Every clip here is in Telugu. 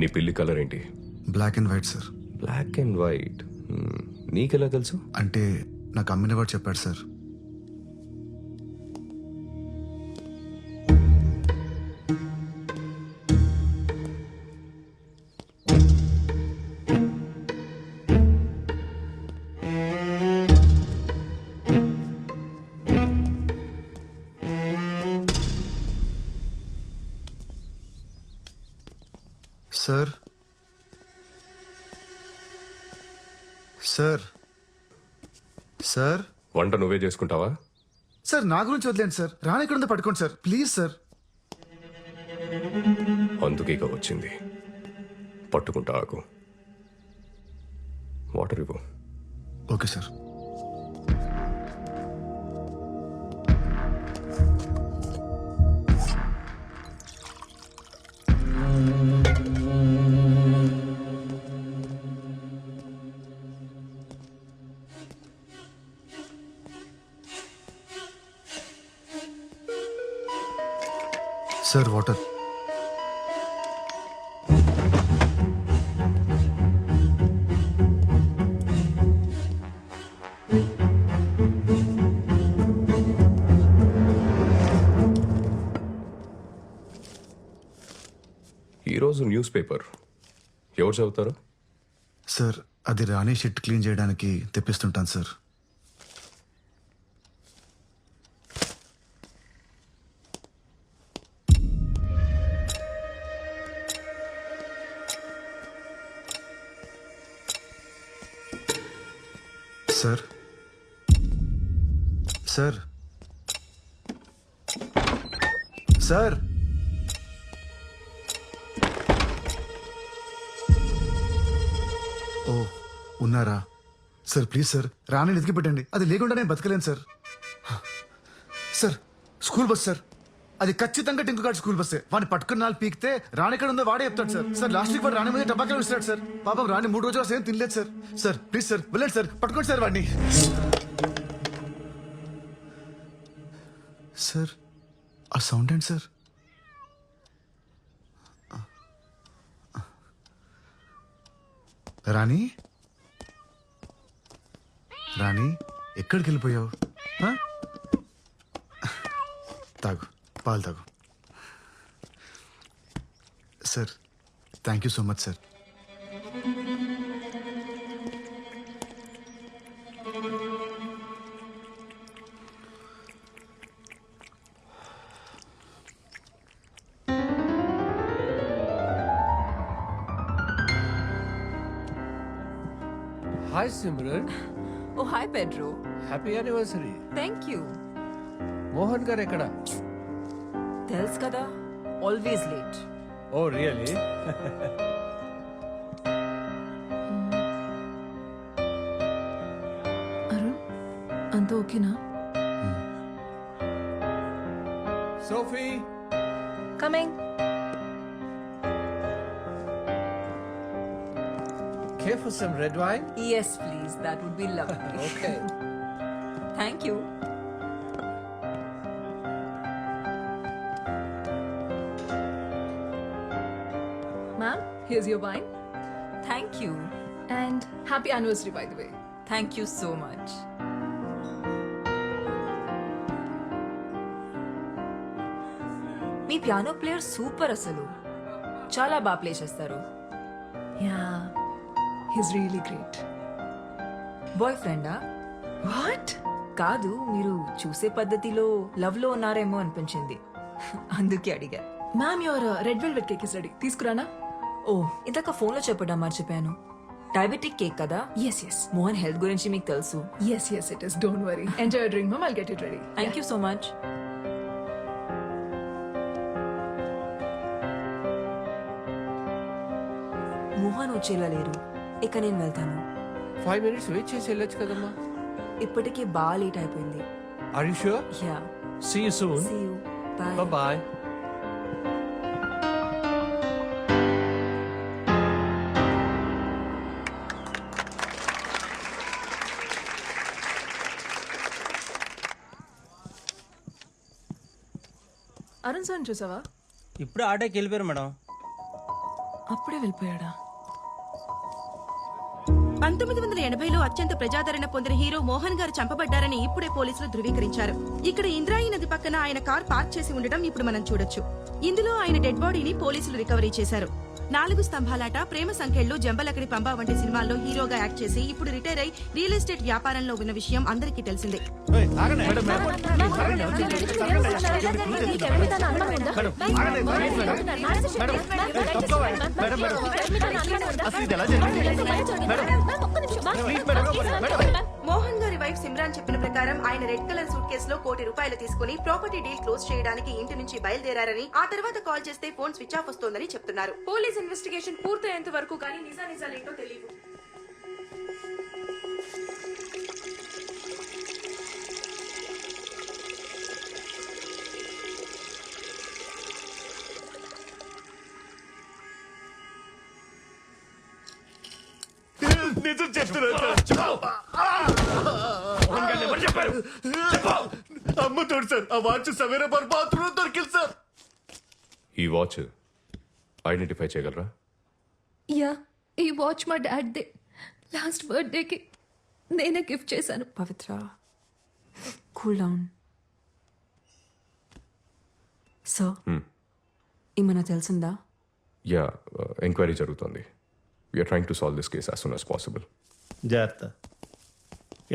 నీ పిల్లి కలర్ ఏంటి? Black and white sir. Black and white. నీకెలా తెలుసు? అంటే నాకు అమ్మిన వాడు చెప్పాడు సార్. సార్ సార్ సార్ వంట నువ్వే చేసుకుంటావా? సార్ నా గురించి వదిలేండి సార్. రాని ఇక్కడ ఉందో పట్టుకోండి సార్ ప్లీజ్ సార్. అందుకే ఇక వచ్చింది. పట్టుకుంటా ఆకు. వాటర్ ఇవ్వు. Okay sir. Sir water. ఈరోజు న్యూస్ పేపర్ ఎవరు చదువుతారు? సార్ అది రాణి షిట్ క్లీన్ చేయడానికి తెప్పిస్తుంటాను సార్. సార్ సార్ సార్ ఓ ఉన్నారా సార్? ప్లీజ్ సార్ రాణిని ఎతికి పెట్టండి. అది లేకుండా నేను బతకలేను sir. Sir school bus sir, అది ఖచ్చితంగా టింకు గార్డ్ స్కూల్ బస్సే. వాడిని పట్టుకున్న నాలుగు పీకితే రాణి ఎక్కడ ఉందో వాడే చెప్తాడు సార్. సార్ లాస్ట్ వీక్ వాడు రాణి మీద టబాకాలు ఇస్తాడు సార్. పాపం రాణి 3 రోజులు అసలు ఏం తినలేదు సార్. సార్ ప్లీజ్ సార్ వెళ్ళండి సార్, పట్టుకోండి సార్ వాడిని. సార్ ఆ సౌండ్ ఏంటి సార్? రాణి రాణి ఎక్కడికి వెళ్ళిపోయావు? తాగు, పాలు తాగు. Sir thank you so much sir. Hi Simran. Oh, hi Pedro. Happy anniversary. Thank you. Mohan garu ఎక్కడ? తెలుసు కదా, always late. Oh really? Arun అంత ఓకేనా? Sophie coming. care for some red wine? Yes, please. That would be lovely. Okay. Thank you. Ma'am, here's your wine. Thank you. And happy anniversary, by the way. Thank you so much. మీ పియానో ప్లేయర్ సూపర్ అసలు. చాలా బాగా ప్లే చేస్తారు. Yeah, he's really great. Boy ఫ్రెండా? What? కాదు, మీరు చూసే పద్ధతిలో లవ్ లో ఉన్నారేమో అనిపించింది. అందుకే అడిగా. Ma'am, your red velvet cake is ready. తీసుకురానా? ఓ, ఇందాక ఫోన్ లో చెప్పడం మర్చిపోయాను. డయాబెటిక్ కేక్ కదా? Yes, yes. మోహన్ హెల్త్ గురించి మీకు తెలుసు. Yes, yes, it is. Don't worry. Enjoy your drink, ma'am. I'll get it ready. Thank you so much. Mohan వచ్చేలా లేరు. ఇక నేను వెళ్తాను. 5 minutes వెయిట్ చేసి వెళ్ళొచ్చు కదమ్మా. ఇప్పటికే బాగా లేట్ అయిపోయింది. Are you sure? Yeah, See you soon. See you. Bye. Bye bye. Arun sir చూసావా? ఇప్పుడు ఆటోకి వెళ్ళిపోయారు మేడం. అప్పుడే వెళ్ళిపోయాడా? 1980లో అత్యంత ప్రజాదరణ పొందిన హీరో మోహన్ గారు చంపబడ్డారని ఇప్పుడే పోలీసులు ధృవీకరించారు. ఇక్కడ ఇంద్రాయి నది పక్కన ఆయన కార్ పార్క్ చేసి ఉండడం ఇప్పుడు మనం చూడొచ్చు. ఇందులో ఆయన డెడ్ బాడీని పోలీసులు రికవరీ చేశారు. 4 స్తంభాలాట, ప్రేమ సంఖ్యలు, జంబలకడి పంబ వంటి సినిమాల్లో హీరోగా యాక్ట్ చేసి ఇప్పుడు రిటైర్ అయి రియల్ ఎస్టేట్ వ్యాపారంలో ఉన్న విషయం అందరికీ తెలిసిందే. మోహన్ గారి వైఫ్ సిమ్రాన్ చెప్పిన ప్రకారం ఆయన రెడ్ కలర్ సూట్ కేసులో ₹1 కోటి తీసుకుని ప్రాపర్టీ డీల్ క్లోజ్ చేయడానికి ఇంటి నుంచి బయలుదేరారని, ఆ తర్వాత కాల్ చేస్తే ఫోన్ స్విచ్ ఆఫ్ వస్తోందని చెప్తున్నారు. పోలీస్ ఇన్వెస్టిగేషన్ పూర్తయ్యేంత వరకు కానీ నిజాలేంటో తెలియదు. నిజం చెప్తున్నా అమ్మ తోడు సార్. ఆ వాచ్ సవేరా బాత్రూమ్ దొరికింది సార్. ఈ వాచ్ ఐడెంటిఫై చేయగలరా? యా, ఈ వాచ్ మా డాడ్ దే. లాస్ట్ బర్త్డేకి నేనే గిఫ్ట్ చేశాను. పవిత్ర, కూల్ డౌన్. సో ఏమన్నా తెలిసిందా? యా, ఎంక్వైరీ జరుగుతోంది. We're trying to solve this case as soon as possible. జాగ్రత్త.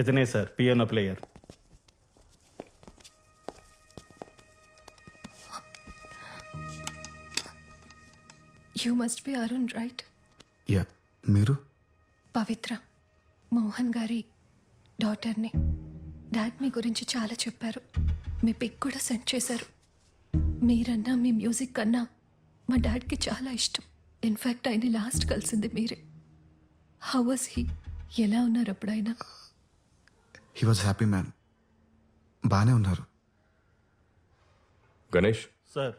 ఇతనే sir piano player. You must be Arun, right? Yeah, మీరు? పవిత్ర, మోహన్ గారి డాటర్ని. డాడ్ మీ గురించి చాలా చెప్పారు. మీ పిక్ కూడా సెండ్ చేశారు. మీరన్నా మీ మ్యూజిక్ కన్నా మా డాడ్కి చాలా ఇష్టం. ఇన్ఫ్యాక్ట్ ఆయన లాస్ట్ కలిసింది మీరే. How was he? ఎలా ఉన్నారు అప్పుడైనా? He was happy man. బాగానే ఉన్నారు. గణేష్, సార్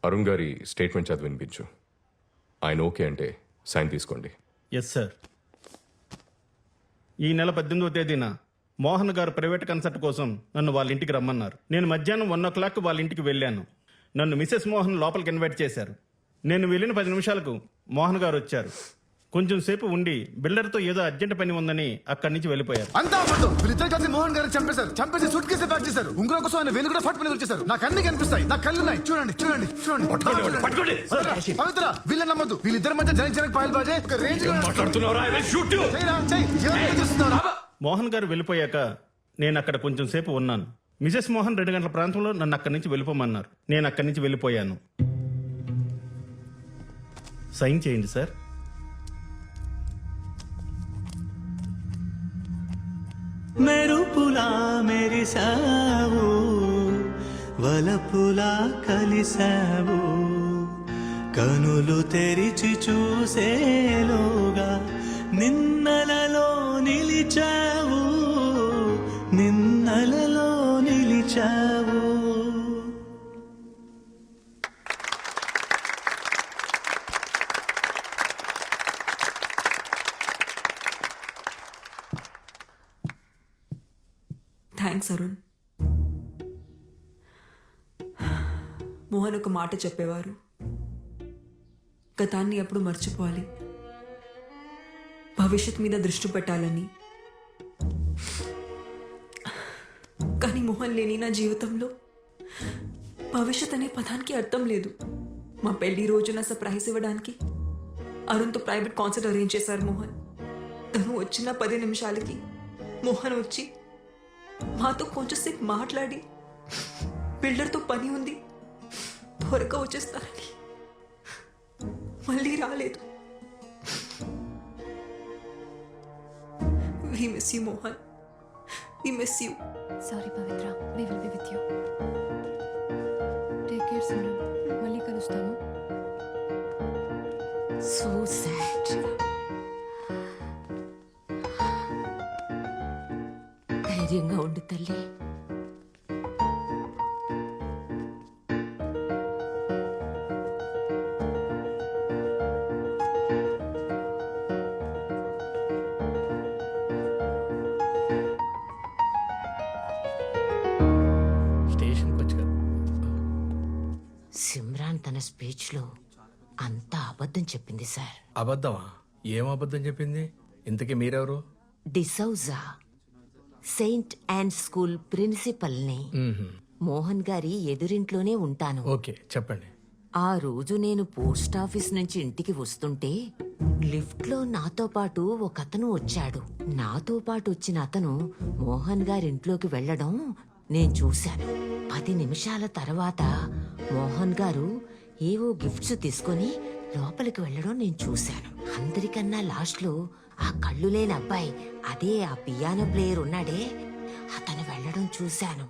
అరుణ్ గారి స్టేట్మెంట్ చదివి వినిపించు. ఆయన ఓకే అంటే సైన్ తీసుకోండి. Yes sir. ఈ నెల 18వ తేదీన మోహన్ గారు ప్రైవేట్ కన్సర్ట్ కోసం నన్ను వాళ్ళ ఇంటికి రమ్మన్నారు. నేను మధ్యాహ్నం 1 వాళ్ళ ఇంటికి వెళ్ళాను. నన్ను మిసెస్ మోహన్ లోపలికి ఇన్వైట్ చేశారు. నేను వెళ్ళిన 10 నిమిషాలకు మోహన్ గారు వచ్చారు. కొంచెం సేపు ఉండి బిల్డర్తో ఏదో అర్జెంట్ పని ఉందని అక్కడి నుంచి వెళ్ళిపోయారు. అంతా అబద్ధం. వీళ్ళిద్దరు కలిసి మోహన్ గారిని చంపేశారు. చంపేసి సూట్ కేసు ప్యాక్ చేశారు. ఉంగరం కోసం ఆయన వేలు కూడా ఫట్ పని వచ్చేసారు. నాకు అన్ని కనిపిస్తాయి. నాకు కళ్ళు ఉన్నాయి. చూడండి చూడండి చూడండి. పవిత్ర, వీళ్ళని నమ్మద్దు. వీళ్ళిద్దరి మధ్య జనక్ పాయల్ బాజే ఒక రేంజ్ లో మోహన్ గారు వెళ్ళిపోయాక నేను అక్కడ కొంచెం సేపు ఉన్నాను. మిసెస్ మోహన్ 2 గంటల ప్రాంతంలో నన్ను అక్కడి నుంచి వెళ్ళిపోమన్నారు. నేను అక్కడి నుంచి వెళ్ళిపోయాను. సైన్ చేయండి సార్. మెరుపులా మెరిసావు, వలపులా కలిసావు, కనులు తెరిచి చూసేలోగా నిన్నలలో నిలిచావు, నిన్నలలో నిలిచావు. థ్యాంక్స్ అరుణ్. మోహన్ ఒక మాట చెప్పేవారు, గతాన్ని ఎప్పుడు మర్చిపోవాలి, భవిష్యత్ మీద దృష్టి పెట్టాలని. కానీ మోహన్ లేని నా జీవితంలో భవిష్యత్ అనే పదానికి అర్థం లేదు. మా పెళ్లి రోజున సర్ప్రైజ్ ఇవ్వడానికి అరుణ్తో ప్రైవేట్ కాన్సర్ట్ అరేంజ్ చేశారు మోహన్. తను వచ్చిన 10 నిమిషాలకి మోహన్ వచ్చి మాతో కొంచెంసేపు మాట్లాడి బిల్డర్తో పని ఉంది త్వరగా వచ్చేస్తారని మళ్ళీ రాలేదు. We miss you, Mohan. We miss you. Sorry Pavitra, we will be with you. Take care, Simran. మళ్ళీ కలుస్తాను. So sad. ధైర్యంగా ఉండు తల్లి. స్టేషన్కి వచ్చి సిమ్రాన్ తన స్పీచ్లో అంతా అబద్ధం చెప్పింది సార్. అబద్ధమా? ఏం అబద్ధం చెప్పింది? ఇంతకీ మీరెవరు? డిసౌజా, సెయింట్ అండ్ స్కూల్ ప్రిన్సిపల్ని. మోహన్ గారి ఎదురింట్లోనే ఉంటాను. ఓకే, చెప్పండి. ఆ రోజు నేను పోస్ట్ ఆఫీస్ నుంచి ఇంటికి వస్తుంటే లిఫ్ట్ లో నాతో పాటు ఒక అతను వచ్చాడు. నాతో పాటు వచ్చిన అతను మోహన్ గారింట్లోకి వెళ్ళడం నేను చూశాను. 10 నిమిషాల తర్వాత మోహన్ గారు ఏవో గిఫ్ట్స్ తీసుకొని లోపలికి వెళ్ళడం నేను చూశాను. అందరికన్నా లాస్ట్ లో ఆ కళ్ళు లేని అబ్బాయి, అదే ఆ పియానో ప్లేయర్ ఉన్నాడే, అతను వెళ్ళడం చూశాను.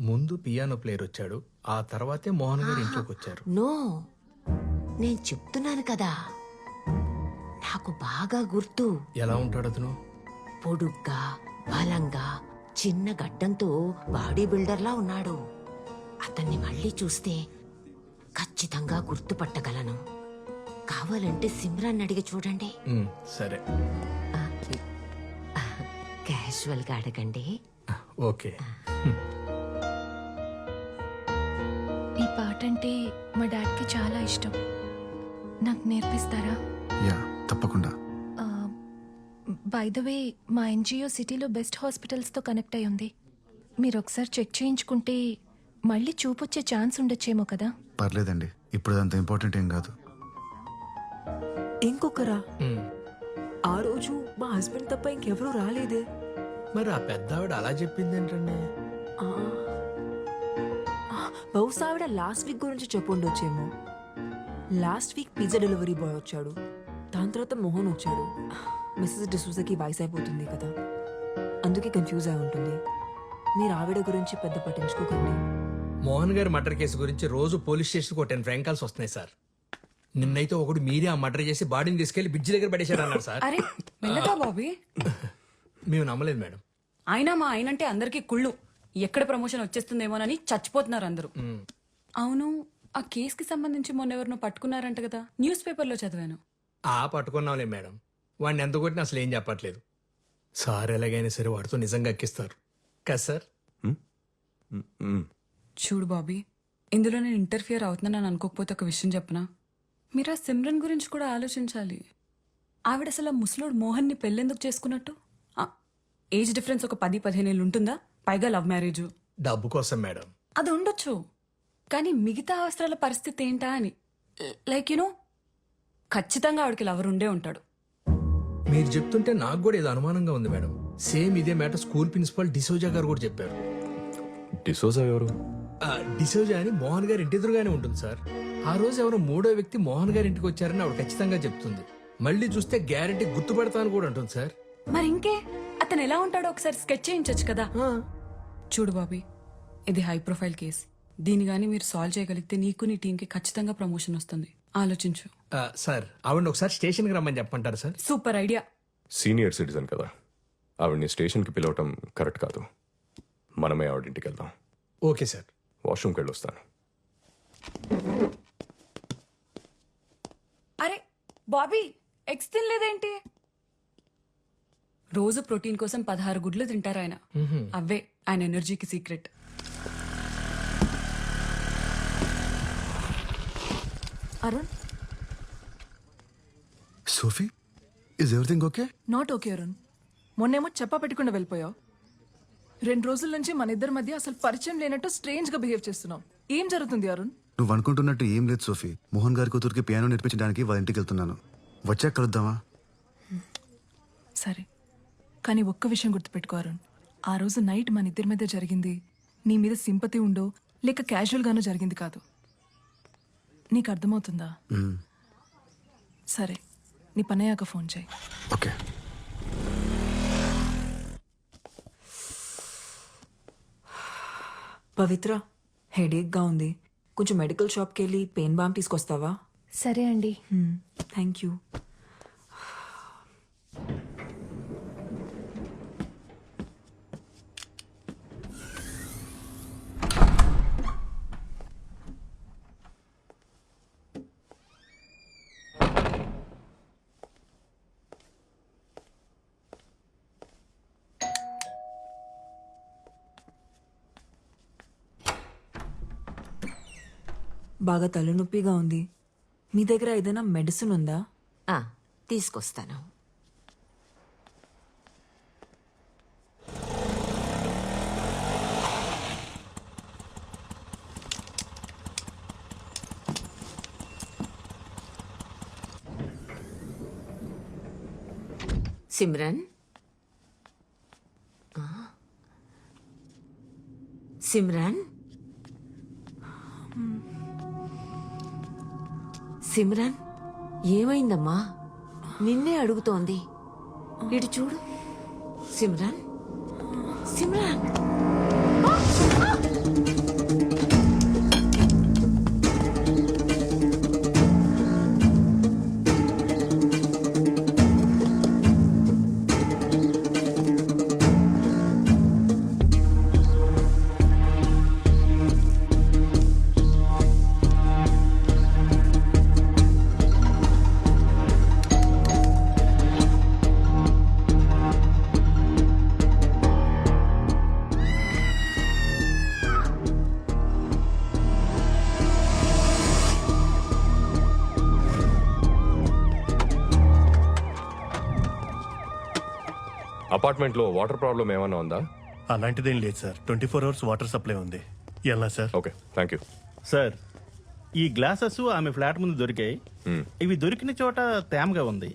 ముందు పియానో ప్లేయర్ వచ్చాడు, ఆ తర్వాతే మోహన్ గారు ఇంట్లోకి వచ్చారు. నో, నేను చెప్తున్నాను కదా, నాకు బాగా గుర్తు. ఎలా ఉంటాడు అతను? పొడుగ్గా, బలంగా, చిన్న గడ్డంతో బాడీ బిల్డర్లా ఉన్నాడు. అతన్ని మళ్ళీ చూస్తే ఖచ్చితంగా గుర్తుపట్టగలను. కావాలంటే సిమ్రాన్ అడిగి చూడండి. సరే, క్యాజువల్ గా అడగండి. ఓకే. ఈ పాట అంటే మా డాడ్కి చాలా ఇష్టం. నాకు నేర్పిస్తారా? యా, తప్పకుండా. బై ద వే, మా ఎన్జిఓ సిటీలో బెస్ట్ హాస్పిటల్స్తో కనెక్ట్ అయి ఉంది. మీరు ఒకసారి చెక్ చేయించుకుంటే మళ్ళీ చూపొచ్చే ఛాన్స్ ఉండొచ్చేమో కదా. పర్లేదండి, ఇప్పుడు అంత ఇంపార్టెంట్ ఏం కాదు. ఇంకొకరా? ఆ రోజు మా హస్బెండ్ తప్ప ఇంకెవరూ రాలేదే. మరి ఆ పెద్ద ఆవిడ అలా చెప్పింది ఏంటండి? బహుశా ఆవిడ లాస్ట్ వీక్ గురించి చెప్పుండొచ్చేమో. Last week pizza delivery boy వచ్చాడు, దాని తర్వాత మోహన్ వచ్చాడు. మిస్సెస్ డిసూజాకి వయసు అయిపోతుంది కదా, అందుకే కన్ఫ్యూజ్ అయి ఉంటుంది. మీరు ఆవిడ గురించి పెద్ద పట్టించుకోకండి. మోహన్ గారి మర్డర్ కేసు గురించి రోజు పోలీస్ స్టేషన్కి ఒక 10 ఫ్రాంక్ కాల్స్ వస్తున్నాయి సార్. నిన్నైతే ఒకడు మీరే ఆ మర్డర్ చేసి బాడీని తీసుకెళ్లి బ్రిడ్జ్ దగ్గర పడేశాడు అన్నారు సార్. అరే మెల్లగా బాబీ, మేము నమ్మలేదు మేడం. అయినా మా ఆయనంటే అందరికీ కుళ్ళు. ఎక్కడ ప్రమోషన్ వచ్చేస్తుందేమోనని చచ్చిపోతున్నారు అందరూ. అవును, ఆ కేసుకి సంబంధించి మొన్న ఎవరినో పట్టుకున్నారంట కదా, న్యూస్ పేపర్లో చదివాను. పట్టుకున్నాంలే మేడం. వాడిని ఎంత కొట్టినా అసలు ఏం చెప్పట్లేదు. సార్ ఎలాగైనా సరే వాడితో నిజంగా ఎక్కిస్తారు కదా సార్. చూడు బాబీ, ఇందులో నేను ఇంటర్ఫియర్ అవుతున్నానని అనుకోకపోతే ఒక విషయం చెప్పనా? మీరు ఆ సిమ్రన్ గురించి కూడా ఆలోచించాలి. ఆవిడ అసలు ఆ ముసలోడు మోహన్ని పెళ్ళెందుకు చేసుకున్నట్టు? ఏజ్ డిఫరెన్స్ ఒక 10-15 ఏళ్ళు ఉంటుందా? పైగా లవ్ మ్యారేజ్. డబ్బు కోసం మేడం. అది ఉండొచ్చు, కానీ మిగతా అవసరాల పరిస్థితి ఏంటా అని. లైక్ యూనో, ఖచ్చితంగా ఆవిడకి లవర్ ఉండే ఉంటాడు. మీరు చెప్తుంటే నాకు కూడా ఏదో అనుమానంగా ఉంది మేడం. సేమ్ ఇదే మ్యాటర్ స్కూల్ ప్రిన్సిపల్ డిసోజా గారు కూడా చెప్పారు. డిసోజా ఎవరు? డిసోజా అని మోహన్ గారి ఇంటి ఎదురుగానే ఉంటుంది సార్. ఆ రోజు ఎవరో 3వ వ్యక్తి మోహన్ గారి ఇంటికి వచ్చారని ఆవిడ ఖచ్చితంగా చెప్తుంది. మళ్ళీ చూస్తే గ్యారెంటీ గుర్తుపడతాను కూడా అంటుంది సార్. మరి ఇంకే, అతను ఎలా ఉంటాడో ఒకసారి స్కెచ్ చేయించచ్చు కదా. చూడు బాబీ, ఇది హై ప్రొఫైల్ కేస్. దీని గానీ మీరు సాల్వ్ చేయగలిగితే నీకు నీ టీంకి ఖచ్చితంగా ప్రమోషన్ వస్తుంది. ఆలోచించు. సార్, ఆవిడ ఒకసారి స్టేషన్కి రమ్మని చెప్పంటారు sir. Super idea. Senior citizen కదా, ఆవిడ్ని స్టేషన్కి పిలవటం కరెక్ట్ కాదు. మనమే ఆవిడింటికి వెళ్దాం. Okay sir. వాష్రూమ్కి వెళ్ళొస్తాను. అరే బాబీ, ఎగ్స్ తినలేదేంటి? రోజు ప్రోటీన్ కోసం 16 గుడ్లు తింటారు ఆయన. అవే ఆయన ఎనర్జీకి secret. Arun, Sophie, is everything okay? Not okay Arun. మొన్నేమో చెప్పా పెట్టకుండా వెళ్ళిపోయావు. 2 రోజుల నుంచి మన ఇద్దరి మధ్య అసలు పరిచయం లేనట్టు స్ట్రేంజ్ గా బిహేవ్ చేస్తున్నావు. ఏం జరుగుతుంది అరుణ్? నువ్వు అనుకుంటున్నట్టు ఏం లేదు సోఫీ. మోహన్ గారి కూతురికి పియానో నేర్పించడానికి వాళ్ళ ఇంటికి వెళ్తున్నాను. వచ్చాక కలుద్దామా? సరే, కానీ ఒక్క విషయం గుర్తుపెట్టుకో అరుణ్. ఆ రోజు నైట్ మన ఇద్దరి మధ్య జరిగింది నీ మీద సింపతి ఉండో లేక క్యాజువల్ గానో జరిగింది కాదు. నీకు అర్థమవుతుందా? సరే, నీ పనయ్యాక ఫోన్ చేయి. ఓకే. పవిత్ర, హెడేక్గా ఉంది, కొంచెం మెడికల్ షాప్కి వెళ్ళి పెయిన్ బామ్ తీసుకొస్తావా? సరే అండి. Thank you. బాగా తలనొప్పిగా ఉంది. మీ దగ్గర ఏదైనా మెడిసిన్ ఉందా? ఆ, తీసుకొస్తాను. సిమ్రన్, సిమ్రన్, సిమ్రన్, ఏమైందమ్మా? నిన్నే అడుగుతోంది. ఇటు చూడు. సిమ్రన్, సిమ్రన్. అపార్ట్మెంట్లో వాటర్ ప్రాబ్లం ఏమైనా ఉందా? అలాంటిదేం లేదు సార్, 24 అవర్స్ వాటర్ సప్లై ఉంది. ఎలా sir? Okay, thank you. Sir, ఈ గ్లాసెస్ ఆమె ఫ్లాట్ ముందు దొరికాయి. ఇవి దొరికిన చోట తేమగా ఉంది.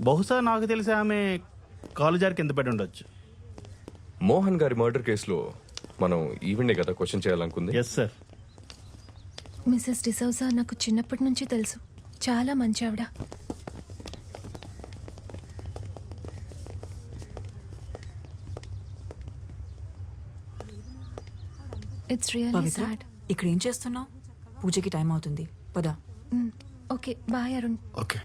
బహుశా నాకు తెలిసి ఆమె కాలు జారి కింద పడి ఉండొచ్చు. మోహన్ గారి మర్డర్ కేసులో మనం ఈవెండే కదా క్వశ్చన్ చేయాలనుకుంది. Yes sir. మిసెస్ డిసౌజా నాకు చిన్నప్పటి నుంచి తెలుసు. చాలా మంచి ఆవిడ. It's really Pavitra, sad. ఇక్కడ ఏం చేస్తున్నావు? పూజకి టైం అవుతుంది, పద. Okay, bye Arun. ఓకే.